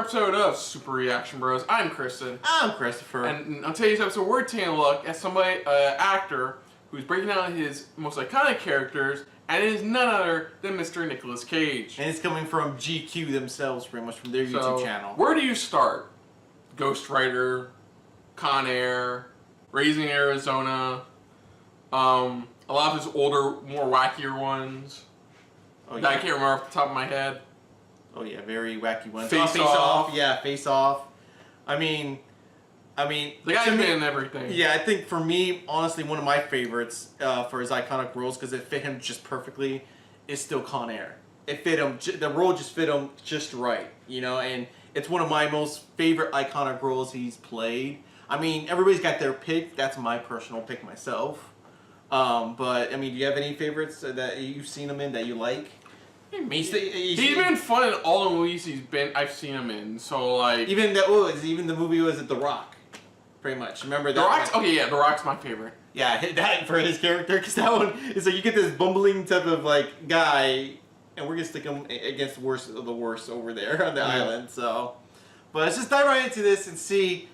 episode of Super Reaction Bros. I'm Kristen. I'm Christopher. And on today's episode, we're taking a look at somebody, actor, who's breaking out his most iconic characters, and it is none other than Mr. Nicolas Cage. And it's coming from GQ themselves, pretty much from their YouTube channel. Where do you start? Ghost Rider, Con Air, Raising Arizona, a lot of his older, more wackier ones. Oh, yeah. That I can't remember off the top of my head. Oh yeah, very wacky ones. FACEOFF. Yeah, FACEOFF. I mean, the guy's been in everything. Yeah, I think for me, honestly, one of my favorites for his iconic roles, because it fit him just perfectly, is still Con Air. It fit him. The role just fit him just right, you know. And it's one of my most favorite iconic roles he's played. I mean, everybody's got their pick. That's my personal pick myself. But I mean, do you have any favorites that you've seen him in that you like? He's been fun in all the movies I've seen him in. So like even the movie was The Rock, pretty much. Remember that? The Rock's okay, yeah. The Rock's my favorite. Yeah, that for his character, because that one is like you get this bumbling type of like guy, and we're gonna stick him against the worst of the worst over there on the island. So, but let's just dive right into this and see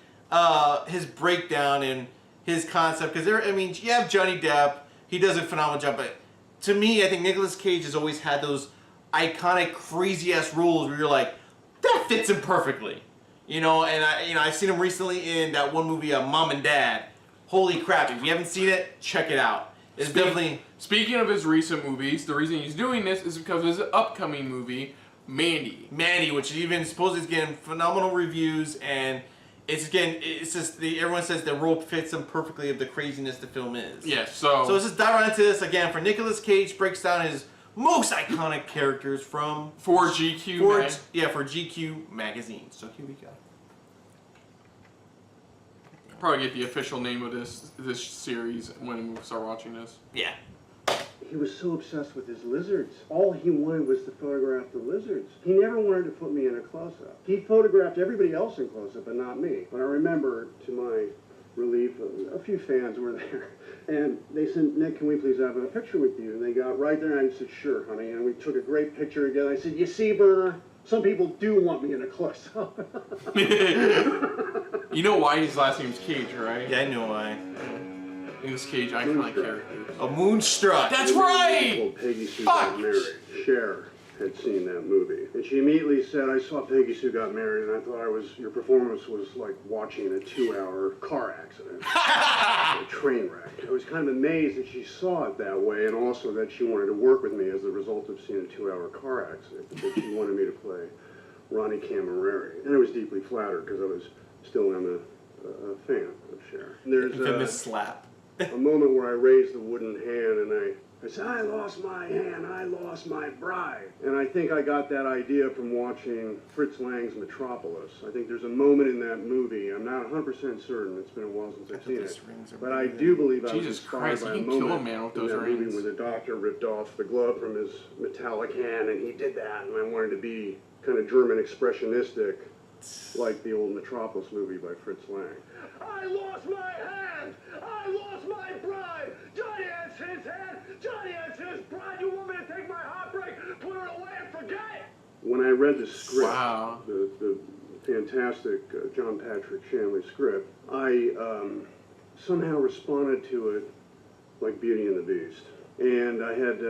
his breakdown and his concept. Because I mean, you have Johnny Depp. He does a phenomenal job, but to me, I think Nicolas Cage has always had those iconic, crazy-ass roles where you're like, that fits him perfectly, you know. And I've seen him recently in that one movie, Mom and Dad. Holy crap! If you haven't seen it, check it out. It's definitely. Speaking of his recent movies, the reason he's doing this is because of his upcoming movie, Mandy. Mandy, which even supposedly is getting phenomenal reviews, and it's just everyone says the role fits him perfectly of the craziness the film is. Yes. So let's just dive right into this again. For Nicolas Cage, breaks down his most iconic characters for GQ. For GQ magazine. So here we go. I'll probably get the official name of this series when we start watching this. Yeah. He was so obsessed with his lizards. All he wanted was to photograph the lizards. He never wanted to put me in a close-up. He photographed everybody else in close-up, but not me. But I remember, to my relief, a few fans were there. And they said, Nick, can we please have a picture with you? And they got right there, and I said, sure, honey. And we took a great picture together. I said, you see, Berner, some people do want me in a close-up. You know why his last name's Cage, right? Yeah, I know why. Nicolas Cage, iconic character. A Moonstruck. That's right! Well, Peggy Sue got married. Cher had seen that movie. And she immediately said, I saw Peggy Sue got married, and I thought your performance was like watching a 2-hour car accident. A train wreck. I was kind of amazed that she saw it that way, and also that she wanted to work with me as a result of seeing a 2-hour car accident, that she wanted me to play Ronnie Camerari. And I was deeply flattered, because I was still am a fan of Cher. There's a slap. A moment where I raised the wooden hand and I said, I lost my hand, I lost my bride. And I think I got that idea from watching Fritz Lang's Metropolis. I think there's a moment in that movie, I'm not 100% certain, it's been a while since I've seen it, but I do believe I was inspired by a moment in that movie where the doctor ripped off the glove from his metallic hand, and he did that, and I wanted to be kind of German expressionistic, like the old Metropolis movie by Fritz Lang. I lost my hand! I lost my bride! Johnny has his hand! Johnny has his bride! You want me to take my heartbreak, put her away and forget it? When I read the script, the fantastic John Patrick Shanley script, I somehow responded to it like Beauty and the Beast. And I had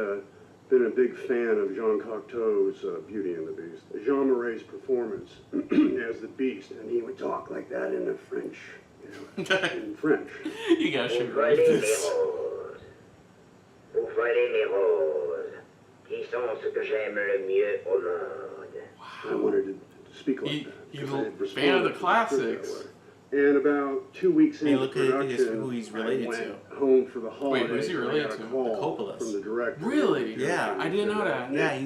been a big fan of Jean Cocteau's Beauty and the Beast. Jean Marais' performance as the Beast, and he would talk like that in the French, in French. You guys should write this. Vous volez mes roses, qui sont ce que j'aime le mieux au monde. I wanted to speak like that. He's a fan of the classics. And about 2 weeks into production, who he's related I went home for the holidays. Wait, who's he related to? I got a call Coppolas. from the director. Really? Yeah. I didn't know that. Yeah,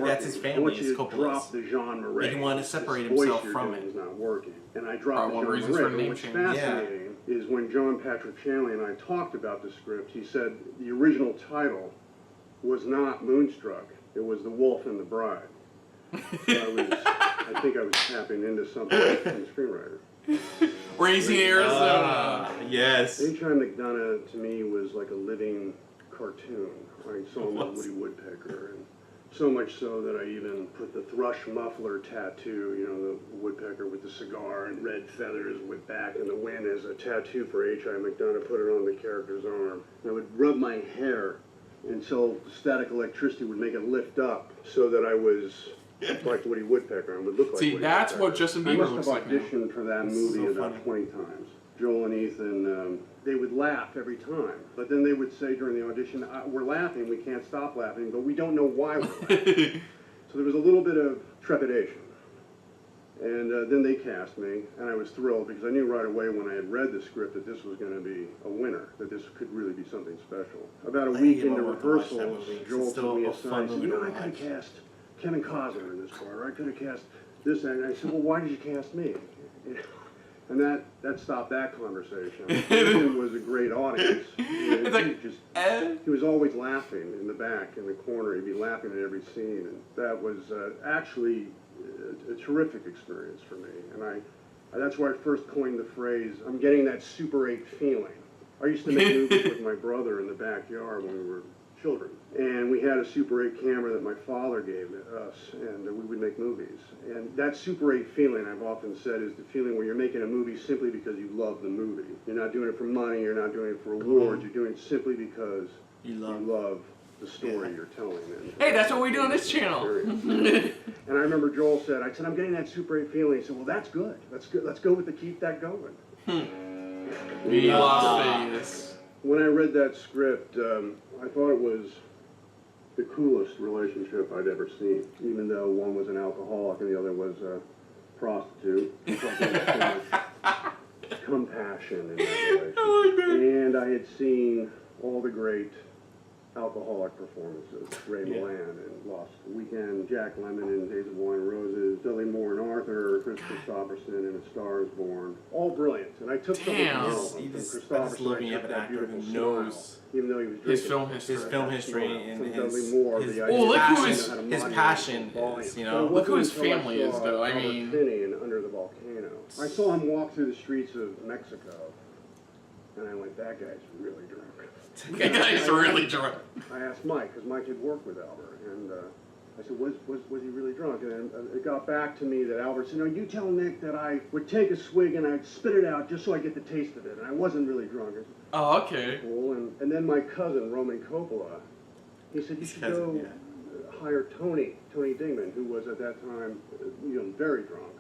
that's his family. Is Coppola's. The Jean Marais. He wanted to separate himself from it. Is not working, and I dropped one the reason Jean for Marais. name What's change. fascinating is when John Patrick Shanley and I talked about the script, he said the original title was not Moonstruck. It was The Wolf and the Bride. So I think I was tapping into something from the screenwriter. Raising Arizona. Yes. H.I. McDonough to me was like a living cartoon. I saw him with Woody Woodpecker and So much so that I even put the thrush muffler tattoo, you know, the woodpecker with the cigar and red feathers with back in the wind as a tattoo for H.I. McDonough, put it on the character's arm. I would rub my hair until static electricity would make it lift up so that I was like Woody Woodpecker and would look like See, Woody that's Woodpecker. what Justin Bieber I looks must like have now. auditioned for that This movie is so about funny. 20 times. Joel and Ethan, they would laugh every time, but then they would say during the audition, we're laughing, we can't stop laughing, but we don't know why we're laughing. So there was a little bit of trepidation. And then they cast me, and I was thrilled because I knew right away when I had read the script that this was going to be a winner, that this could really be something special. About a week into rehearsals, Joel took me aside and said, you know, I could have cast Kevin Costner in this part, or I could have cast this, and I said, well, why did you cast me? And that stopped that conversation. Ethan was a great audience. It's like, He was always laughing in the back, in the corner. He'd be laughing at every scene. And that was actually a terrific experience for me. And that's where I first coined the phrase, I'm getting that Super 8 feeling. I used to make movies with my brother in the backyard when we were children. And we had a Super 8 camera that my father gave us, and we would make movies. And that Super 8 feeling, I've often said, is the feeling where you're making a movie simply because you love the movie. You're not doing it for money, you're not doing it for awards, you're doing it simply because you love the story you're telling. And hey, that's what we do on this channel. And I remember Joel said, I'm getting that Super 8 feeling. He said, well, that's good. That's good. Let's go with the keep that going. We Las Vegas. When I read that script, I thought it was the coolest relationship I'd ever seen, even though one was an alcoholic and the other was a prostitute. I thought there was so much compassion in that relationship. And I had seen all the great alcoholic performances, Ray Milland in Lost Weekend, Jack Lemmon in Days of Wine and Roses, Dudley Moore in Arthur, Chris Christopherson in A Star Is Born. All brilliant. And I took something Damn. from Christopherson. looking I at took an that actor who beautiful knows smile, even though he was His drinking. film history. His film history and From his Dudley Moore, the idea look of who how his- to his modulate passion volume. is, you But know. it Look who wasn't his until family is, saw though. I Albert mean- Finney in Under the Volcano. I saw him walk through the streets of Mexico, and I went, that guy's really drunk. That guy's really drunk. I asked Mike, because Mike had worked with Albert, and I said, was he really drunk? And it got back to me that Albert said, no, you tell Nick that I would take a swig and I'd spit it out just so I get the taste of it, and I wasn't really drunk. I said, Oh, okay. cool. And then my cousin, Roman Coppola, he said, you should go hire Tony Dingman, who was at that time, very drunk.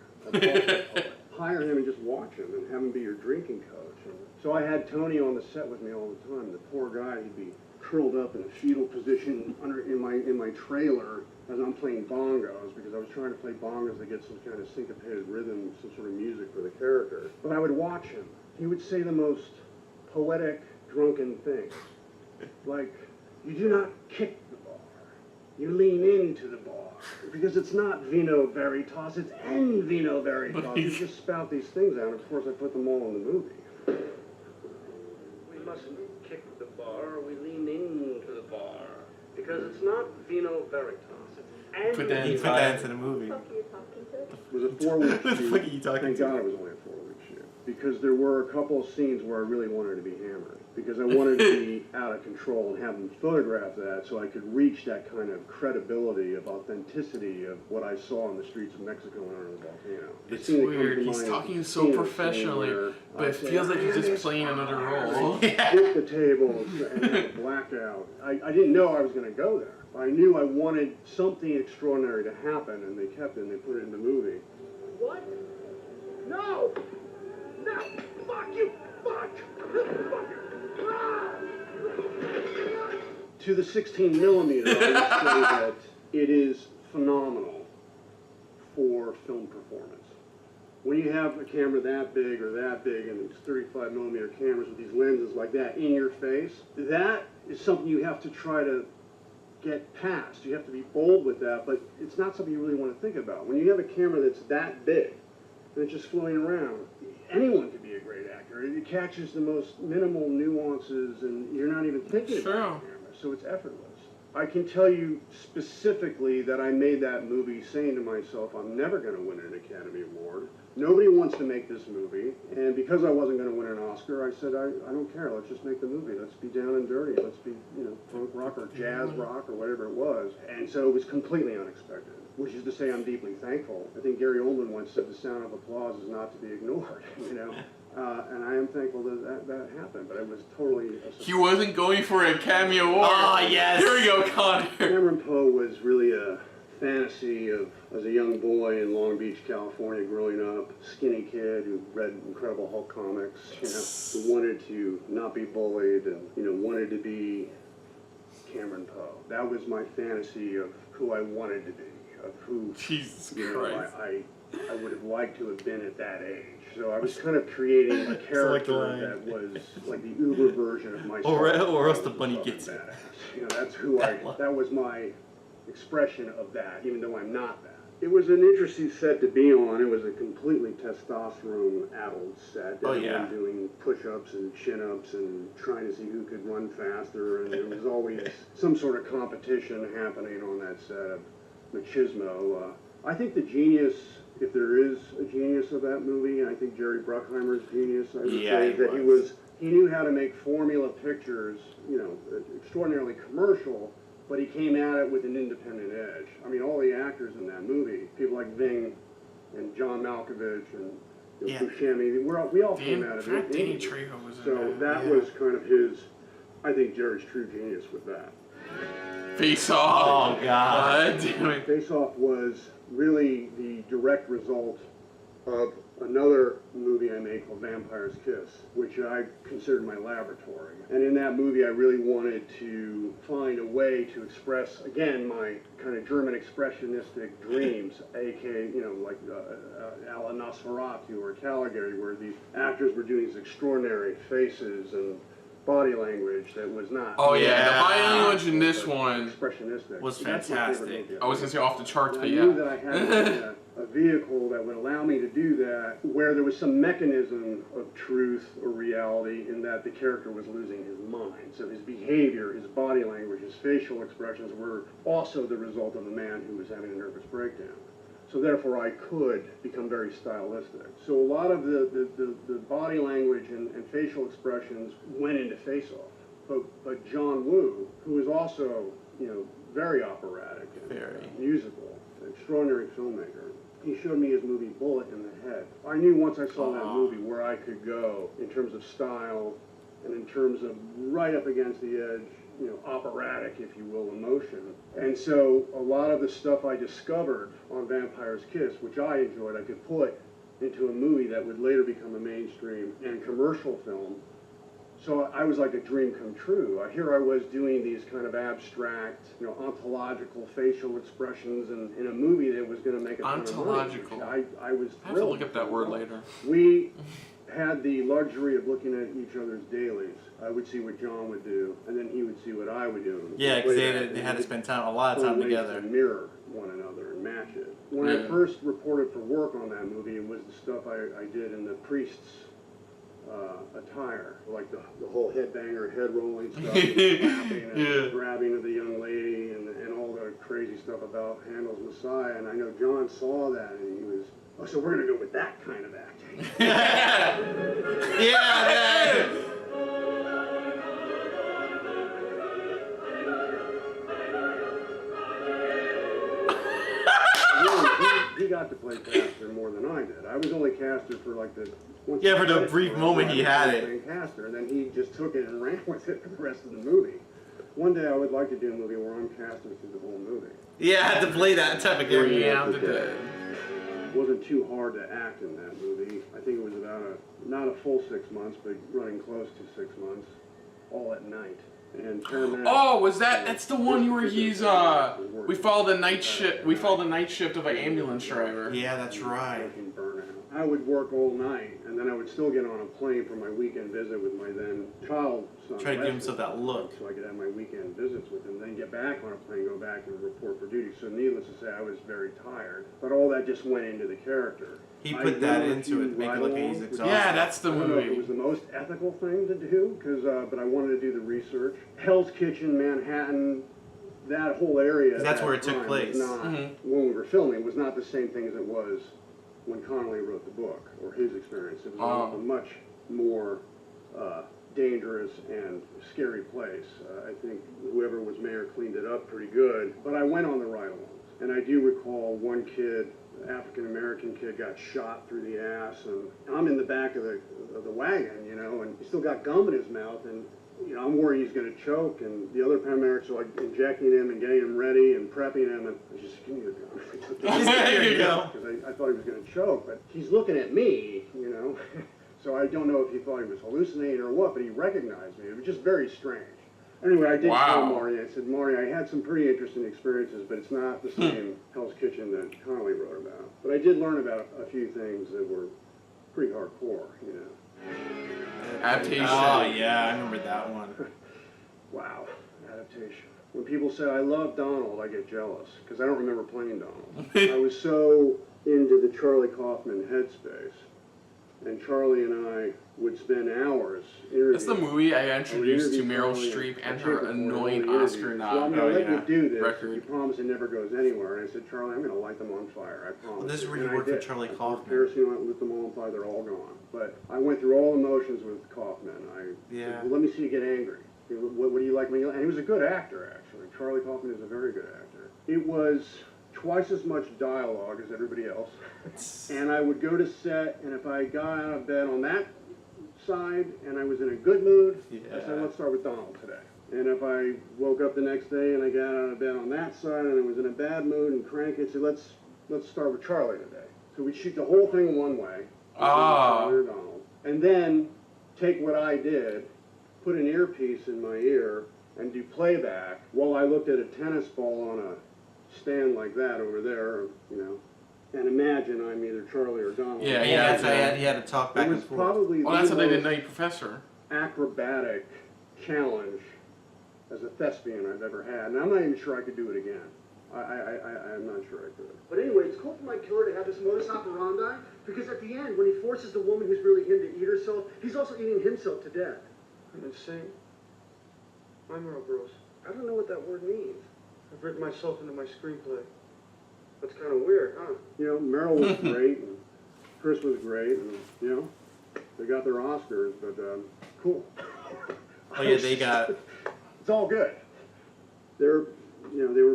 Hire him and just watch him and have him be your drinking coach. And so I had Tony on the set with me all the time. The poor guy, he'd be curled up in a fetal position in my trailer as I'm playing bongos, because I was trying to play bongos to get some kind of syncopated rhythm, some sort of music for the character. But I would watch him. He would say the most poetic, drunken things. Like, you do not kick the bar. You lean into the bar. Because it's not vino veritas, it's en vino veritas. You just spout these things out, and of course I put them all in the movie. We mustn't kick the bar, we lean into the bar. Because it's not vino veritas, it's en Put that He in put that into the movie. Who are you talking to? It was a 4-week What the shoot. fuck are you talking Thank to? God it was only a 4-week shoot. Because there were a couple of scenes where I really wanted to be hammered. Because I wanted to be out of control and have them photograph that so I could reach that kind of credibility of authenticity of what I saw in the streets of Mexico and under the volcano. The It's scene that comes weird. to He's mind talking is so the scene professionally, where but I it say, feels like he's "I'm just playing another role. hit the table and have a blackout. I didn't know I was going to go there. I knew I wanted something extraordinary to happen, and they kept it and they put it in the movie. What? No! No! Fuck you! Fuck! To the 16 millimeter, I would say that it is phenomenal for film performance. When you have a camera that big or that big, and it's 35 millimeter cameras with these lenses like that in your face, that is something you have to try to get past. You have to be bold with that, but it's not something you really want to think about. When you have a camera that's that big and it's just floating around, anyone could be a great actor. It catches the most minimal nuances, and you're not even thinking about the camera, so it's effortless. I can tell you specifically that I made that movie saying to myself, I'm never going to win an Academy Award. Nobody wants to make this movie, and because I wasn't going to win an Oscar, I said, I don't care. Let's just make the movie. Let's be down and dirty. Let's be, punk rock or jazz rock or whatever it was. And so it was completely unexpected, which is to say I'm deeply thankful. I think Gary Oldman once said the sound of applause is not to be ignored, and I am thankful that happened, but it was totally a surprise. He wasn't going for a cameo award. Oh, yes. Here we go, Connor. Cameron Poe was really a fantasy of, as a young boy in Long Beach, California, growing up, skinny kid who read Incredible Hulk comics, who wanted to not be bullied and, wanted to be Cameron Poe. That was my fantasy of who I wanted to be, of who, Jesus Christ. I would have liked to have been at that age. So I was kind of creating a character that was like the Uber version of myself. Or else the bunny gets it. That's who that was my expression of that, even though I'm not that. It was an interesting set to be on. It was a completely testosterone-addled set. Everyone doing push-ups and chin-ups and trying to see who could run faster, and there was always some sort of competition happening on that set of machismo. I think the genius, if there is a genius of that movie, I think Jerry Bruckheimer's genius, I would say, is that he knew how to make formula pictures, extraordinarily commercial, but he came at it with an independent edge. I mean, all the actors in that movie, people like Ving and John Malkovich and Buscemi, we all came at it. Danny Trejo was in so that was kind of his, I think, Jerry's true genius with that. Face-Off. Oh, God. Damn it. Face-Off was really the direct result of another movie I made called Vampire's Kiss, which I considered my laboratory. And in that movie, I really wanted to find a way to express, again, my kind of German expressionistic dreams, aka, like a la Nosferatu or Caligari, where these actors were doing these extraordinary faces and body language that was not. Oh yeah, the body language in this one expressionistic was fantastic. I was gonna say off the charts, but I knew that I had a vehicle that would allow me to do that, where there was some mechanism of truth or reality in that the character was losing his mind. So his behavior, his body language, his facial expressions were also the result of a man who was having a nervous breakdown. So therefore I could become very stylistic. So a lot of the body language and facial expressions went into Face-Off. But John Woo, who is also, very operatic and musical, an extraordinary filmmaker, he showed me his movie Bullet in the Head. I knew once I saw that movie where I could go in terms of style and in terms of right up against the edge, operatic, if you will, emotion. And so a lot of the stuff I discovered on Vampire's Kiss, which I enjoyed, I could put into a movie that would later become a mainstream and commercial film. So I was like a dream come true. Here I was doing these kind of abstract, ontological facial expressions in a movie that was going to make a ton of money. Ontological. I was thrilled. I have to look up that word later. We had the luxury of looking at each other's dailies. I would see what John would do, and then he would see what I would do. Yeah, because they had to spend a lot of time together. And mirror one another and match it. When I first reported for work on that movie, it was the stuff I did in the priest's attire, like the whole headbanger, head rolling stuff, and clapping and grabbing of the young lady, and all the crazy stuff about Handel's Messiah. And I know John saw that, and he was, oh, so we're going to go with that kind of acting. Yeah. He got to play Castor more than I did. I was only Castor for like the... For the brief moment he had it. Castor, and then he just took it and ran with it for the rest of the movie. One day I would like to do a movie where I'm Castor through the whole movie. Yeah, I had to play that type of character. Yeah, It wasn't too hard to act in that movie. I think it was about not a full 6 months, but running close to 6 months, all at night. And that's the one where he's we follow the night shift of an ambulance driver. Yeah, that's right. I would work all night, and then I would still get on a plane for my weekend visit with my then child son. Try to give himself that look. So I could have my weekend visits with him, then get back on a plane, go back and report for duty. So needless to say, I was very tired. But all that just went into the character. He put that into it to make it look like he's exhausted. Yeah, that's the I don't know if movie. it was the most ethical thing to do, but I wanted to do the research. Hell's Kitchen, Manhattan, that whole area. That's where it took place. When we were filming, was not the same thing as it was when Connolly wrote the book, or his experience. It was a much more dangerous and scary place. I think whoever was mayor cleaned it up pretty good, but I went on the ride-alongs. And I do recall one kid, African-American kid, got shot through the ass, and I'm in the back of the wagon, you know, and he still got gum in his mouth, and you know, I'm worried he's going to choke, and the other paramedics are like injecting him and getting him ready and prepping him, and I just, give me the gun. There you go. Because I thought he was going to choke, but he's looking at me, you know, so I don't know if he thought he was hallucinating or what, but he recognized me. It was just very strange. Anyway, I did tell Marty, I said, Marty, I had some pretty interesting experiences, but it's not the same Hell's Kitchen that Connolly wrote about. But I did learn about a few things that were pretty hardcore, you know. Adaptation. Oh, yeah, I remember that one. Wow, adaptation. When people say, I love Donald, I get jealous, because I don't remember playing Donald. I was so into the Charlie Kaufman headspace, and Charlie and I would spend hours interviewing. That's the movie I introduced to Meryl Streep and her annoying Oscar So nod. I'm going to let you do this. Record. You promise it never goes anywhere. And I said, Charlie, I'm going to light them on fire. I promise. This is where And you I worked for did. Charlie Kaufman. Kerosene, I lit them all on fire. They're all gone. But I went through all emotions with Kaufman. I Yeah. said, well, let me see you get angry. What do you like when you... And he was a good actor, actually. Charlie Kaufman is a very good actor. It was twice as much dialogue as everybody else. And I would go to set, and if I got out of bed on that side and I was in a good mood, I said, let's start with Donald today. And if I woke up the next day and I got out of bed on that side and I was in a bad mood and cranky, I'd say, let's start with Charlie today. So we'd shoot the whole thing one way, Charlie or Donald, and then take what I did, put an earpiece in my ear, and do playback while I looked at a tennis ball on a stand like that over there, you know, and imagine I'm either Charlie or Donald. Yeah, He had to talk back It was and forth. probably Well, that's the how they did most Nutty Professor. acrobatic challenge as a thespian I've ever had, and I'm not even sure I could do it again. I'm not sure I could. But anyway, it's cool for my killer to have this modus operandi, because at the end, when he forces the woman who's really him to eat herself, he's also eating himself to death. I'm insane. I'm Earl Gross. I don't know what that word means. I've written myself into my screenplay. That's kind of weird, huh? You know, Meryl was great, and Chris was great, and, you know, they got their Oscars, but, cool. Oh, yeah, they got... It's all good. They were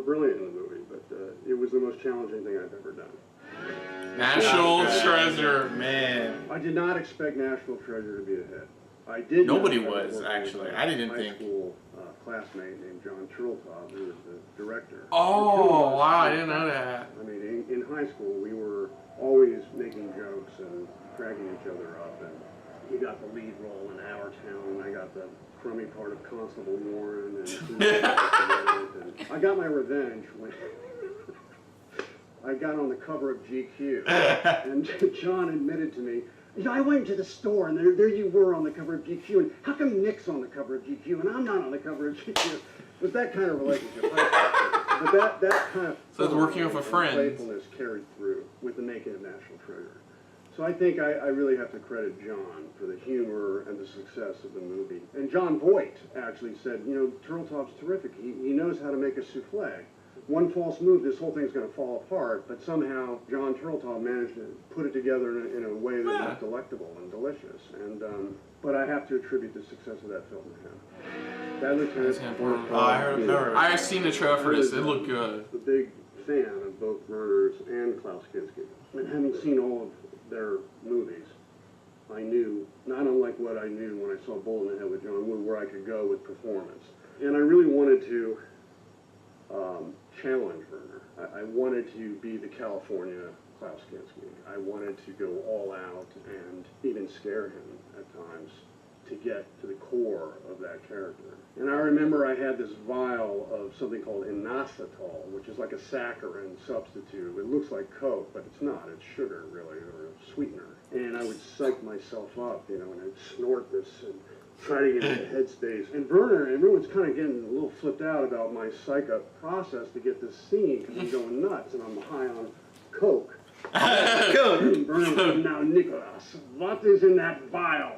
brilliant in the movie, but it was the most challenging thing I've ever done. National Treasure. Man. I did not expect National Treasure to be a hit. I did. Nobody not was, expect actually. a I didn't high think. school classmate named John Turteltaub, who was the director. Oh, wow, I didn't know that. I mean, in high school, we were always making jokes and cracking each other up, and he got the lead role in Our Town, and I got the crummy part of Constable Warren, and I got my revenge when I got on the cover of GQ, and John admitted to me, you know, I went into the store, and there you were on the cover of GQ, and how come Nick's on the cover of GQ, and I'm not on the cover of GQ? It was that kind of relationship. But that kind of So it's working with a friend. playfulness carried through with the making of National Treasure. So I think I really have to credit John for the humor and the success of the movie. And John Voight actually said, you know, Turteltaub's terrific. He knows how to make a souffle. One false move, this whole thing's going to fall apart, but somehow John Turteltaub managed to put it together in a way that was delectable and delicious. And but I have to attribute the success of that film to him. That Lieutenant I heard I've seen the trailer for this. It looked good. A big fan of both Werners and Klaus Kinski. And having seen all of their movies, I knew, not unlike what I knew when I saw Bullet in the Head with John Woo, where I could go with performance. And I really wanted to challenge Werner. I wanted to be the California Klaus Kinski. I wanted to go all out and even scare him at times to get to the core of that character. And I remember I had this vial of something called inositol, which is like a saccharin substitute. It looks like Coke, but it's not. It's sugar, really, or a sweetener. And I would psych myself up, you know, and I'd snort this and try to get into headspace. And Werner, and everyone's kind of getting a little flipped out about my psych-up process to get this scene, because I'm going nuts, and I'm high on Coke. Good. Werner said, now, Nicolas, what is in that vial?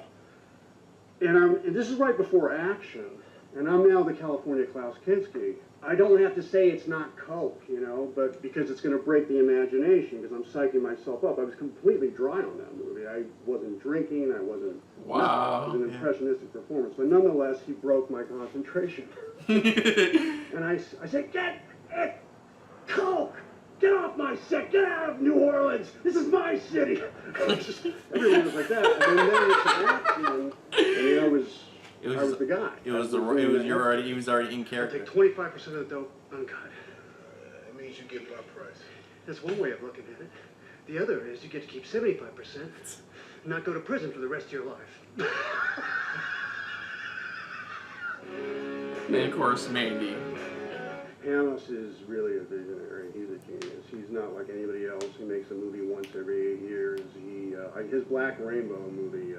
And this is right before action, and I'm now the California Klaus Kinski. I don't have to say it's not coke, you know, but because it's going to break the imagination, because I'm psyching myself up. I was completely dry on that movie. I wasn't drinking. I wasn't. Wow. It was an impressionistic performance, but nonetheless, he broke my concentration. And I said, get it, coke. Get off my set! Get out of New Orleans! This is my city! Everyone was like that. And then it's an action, and I was the guy. He was already in I character. take 25% of the dope uncut. It means you get my price. That's one way of looking at it. The other is you get to keep 75% and not go to prison for the rest of your life. And of course, Mandy. Panos is really a visionary. He's a genius. He's not like anybody else. He makes a movie once every 8 years. His Black Rainbow movie,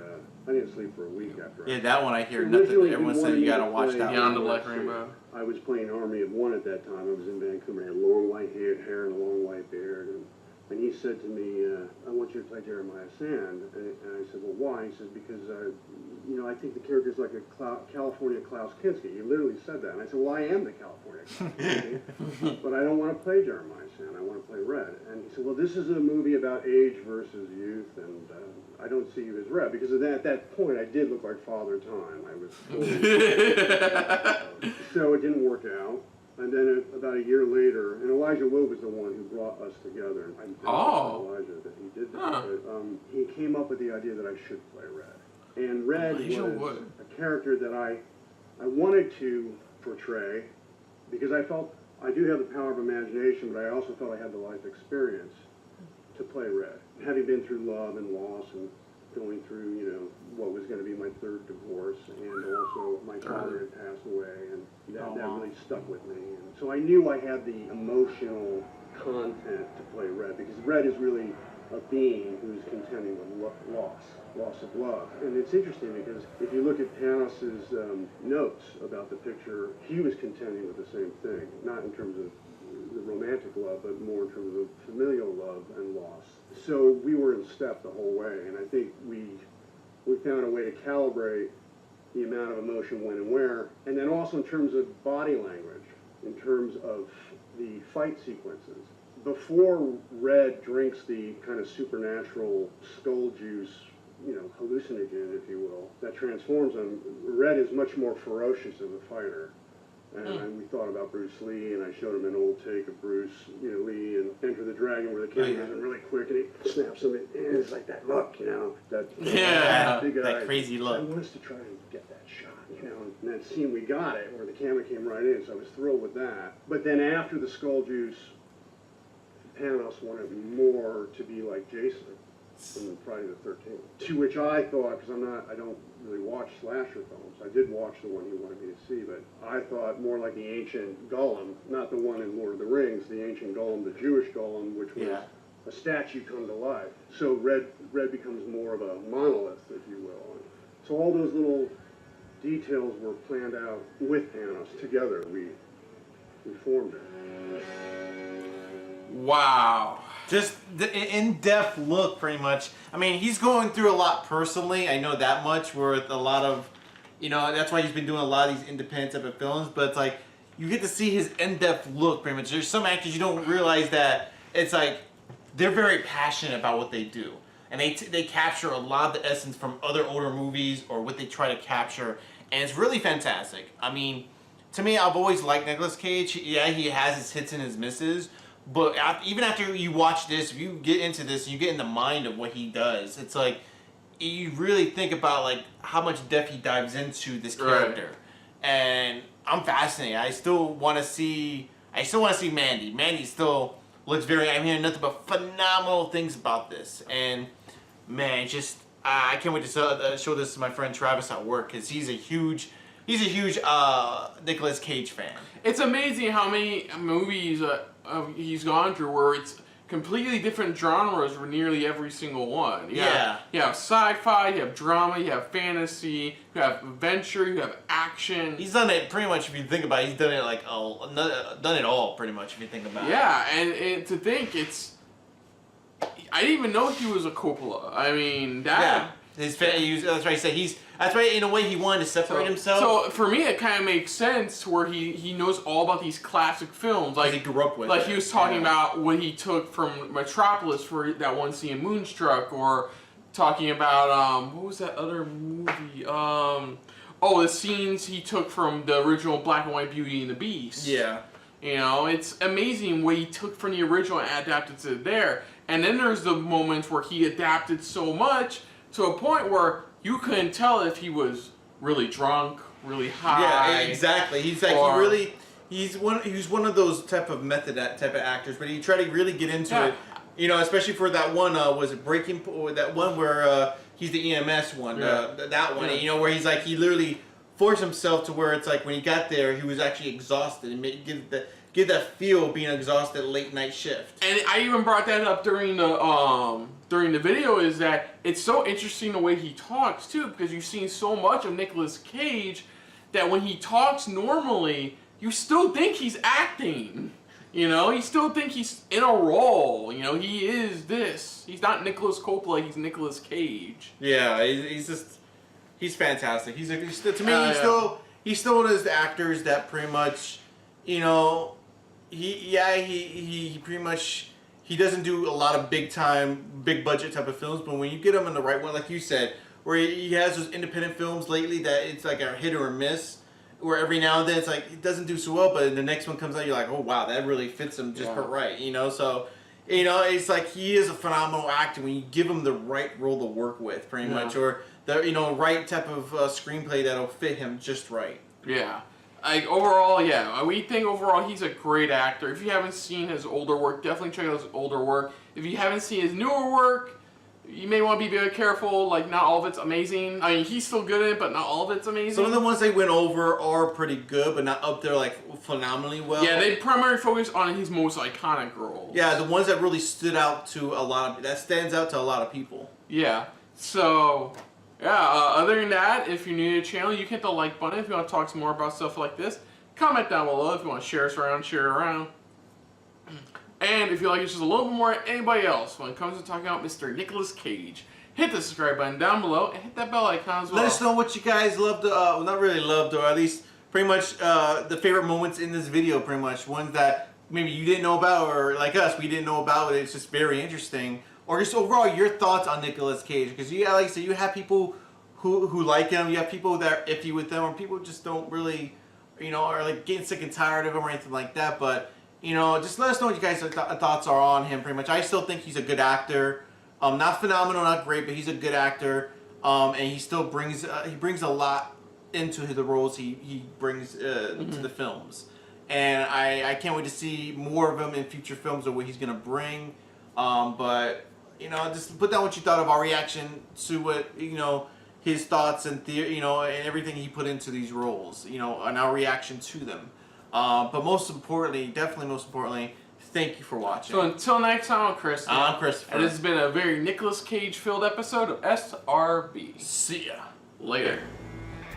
I didn't sleep for a week after. Yeah, that one I hear Originally, nothing. he Everyone wanted said you me gotta to watch play that Beyond one. the Black Rainbow. I was playing Army of One at that time. I was in Vancouver. I had long white hair and a long white beard. And he said to me, I want you to play Jeremiah Sand. And I said, well, why? He said, because, I think the character's like a California Klaus Kinski. He literally said that. And I said, well, I am the California Klaus Kinski. But I don't want to play Jeremiah Sand. I want to play Red. And he said, well, this is a movie about age versus youth. And I don't see you as Red. Because at that point, I did look like Father Time. I was so it didn't work out. And then about a year later, and Elijah Wood was the one who brought us together. And I'm thankful to Elijah that he did that. Huh. But he came up with the idea that I should play Red. And Red Elijah was Wood. a character that I wanted to portray because I felt I do have the power of imagination, but I also felt I had the life experience to play Red. Having been through love and loss and going through, what was going to be my third divorce, and also my father had passed away, and that really stuck with me. And so I knew I had the emotional content to play Red, because Red is really a being who's contending with loss of love. And it's interesting because if you look at Panos's notes about the picture, he was contending with the same thing, not in terms of the romantic love, but more in terms of familial love and loss. So we were in step the whole way, and I think we found a way to calibrate the amount of emotion when and where, and then also in terms of body language, in terms of the fight sequences. Before Red drinks the kind of supernatural skull juice, hallucinogen, if you will, that transforms him, Red is much more ferocious of a fighter. And we thought about Bruce Lee, and I showed him an old take of Bruce, Lee and Enter the Dragon, where the camera goes in really quick, and he snaps him, and it's like that look, that big that eye. crazy look. I want us to try and get that shot, and that scene we got it, where the camera came right in, so I was thrilled with that. But then after the skull juice, Panos wanted more to be like Jason from Friday the 13th. To which I thought, because I don't really watch slasher films. I did watch the one he wanted me to see, but I thought more like the ancient Golem, not the one in Lord of the Rings, the ancient Golem, the Jewish Golem, which was a statue come to life. So Red becomes more of a monolith, if you will. And so all those little details were planned out with Panos. Together, we formed it. Wow. Just the in-depth look, pretty much. I mean, he's going through a lot personally. I know that much. With a lot of, that's why he's been doing a lot of these independent type of films. But it's like you get to see his in-depth look, pretty much. There's some actors you don't realize that it's like they're very passionate about what they do, and they capture a lot of the essence from other older movies or what they try to capture, and it's really fantastic. I mean, to me, I've always liked Nicolas Cage. Yeah, he has his hits and his misses. But even after you watch this, if you get into this, you get in the mind of what he does. It's like you really think about like how much depth he dives into this character, and I'm fascinated. I still want to see Mandy. Mandy still looks very. I'm hearing nothing but phenomenal things about this, and man, just I can't wait to show this to my friend Travis at work because he's a huge Nicolas Cage fan. It's amazing how many movies he's gone through where it's completely different genres for nearly every single one. You have sci-fi, you have drama, you have fantasy, you have adventure, you have action. He's done it pretty much. If you think about it, he's done it like done it all pretty much. If you think about it. Yeah, and to think I didn't even know he was a Coppola. I mean that. Yeah. That's right. He said That's why, in a way, he wanted to separate himself. So for me, it kind of makes sense where he knows all about these classic films, like he grew up with. Like he was talking about what he took from Metropolis for that one scene in Moonstruck, or talking about what was that other movie? The scenes he took from the original black and white Beauty and the Beast. Yeah. You know, it's amazing what he took from the original and adapted to there. And then there's the moments where he adapted so much to a point where you couldn't tell if he was really drunk, really high. Yeah, exactly. He's like he's one of those type of actors, but he tried to really get into it. You know, especially for that one was it Breaking that one where he's the EMS one, that one. You know, where he's like he literally forced himself to where it's like when he got there, he was actually exhausted and give that feel of being exhausted late night shift. And I even brought that up during the video, is that it's so interesting the way he talks too, because you've seen so much of Nicolas Cage that when he talks normally, you still think he's acting. You know, you still think he's in a role. You know, he is this. He's not Nicolas Coppola, he's Nicolas Cage. Yeah, he's fantastic. He's still one of those actors that pretty much, you know, he pretty much, he doesn't do a lot of big budget type of films, but when you get him in the right one, like you said, where he has those independent films lately that it's like a hit or a miss, where every now and then it's like it doesn't do so well, but the next one comes out, you're like, oh wow, that really fits him just right, you know. So, you know, it's like he is a phenomenal actor when you give him the right role to work with, pretty much, or the right type of screenplay that'll fit him just right. Yeah. Like overall, we think overall he's a great actor. If you haven't seen his older work, definitely check out his older work. If you haven't seen his newer work, you may want to be very careful. Like, not all of it's amazing. I mean, he's still good at it, but not all of it's amazing. Some of the ones they went over are pretty good, but not up there like phenomenally well. Yeah, they primarily focus on his most iconic roles. Yeah, the ones that really stood out to that stands out to a lot of people. Yeah. So, other than that, if you're new to the channel, you can hit the like button if you want to talk some more about stuff like this. Comment down below if you want to share us around, share it around. And if you like it just a little bit more than anybody else when it comes to talking about Mr. Nicolas Cage, hit the subscribe button down below and hit that bell icon as well. Let us know what you guys loved, not really loved, or at least pretty much the favorite moments in this video, pretty much. Ones that maybe you didn't know about, or like us, we didn't know about, it's just very interesting. Or just overall your thoughts on Nicolas Cage, because like I said, you have people who like him, you have people that are iffy with them, or people just don't really, you know, are like getting sick and tired of him or anything like that. But you know, just let us know what you guys' thoughts are on him. Pretty much, I still think he's a good actor. Not phenomenal, not great, but he's a good actor. And he still brings a lot into the roles he brings to the films. And I can't wait to see more of him in future films, or what he's gonna bring. But you know, just put down what you thought of our reaction to what, you know, his thoughts and and everything he put into these roles, you know, and our reaction to them. But most importantly, definitely most importantly, thank you for watching. So until next time, I'm Chris. I'm Christopher. And this has been a very Nicolas Cage-filled episode of SRB. See ya. Later.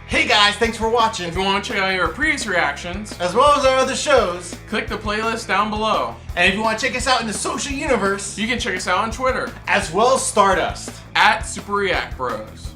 Hey guys, thanks for watching. If you want to check out our previous reactions, as well as our other shows, click the playlist down below. And if you want to check us out in the social universe, you can check us out on Twitter. As well as Stardust. @SuperReactBros.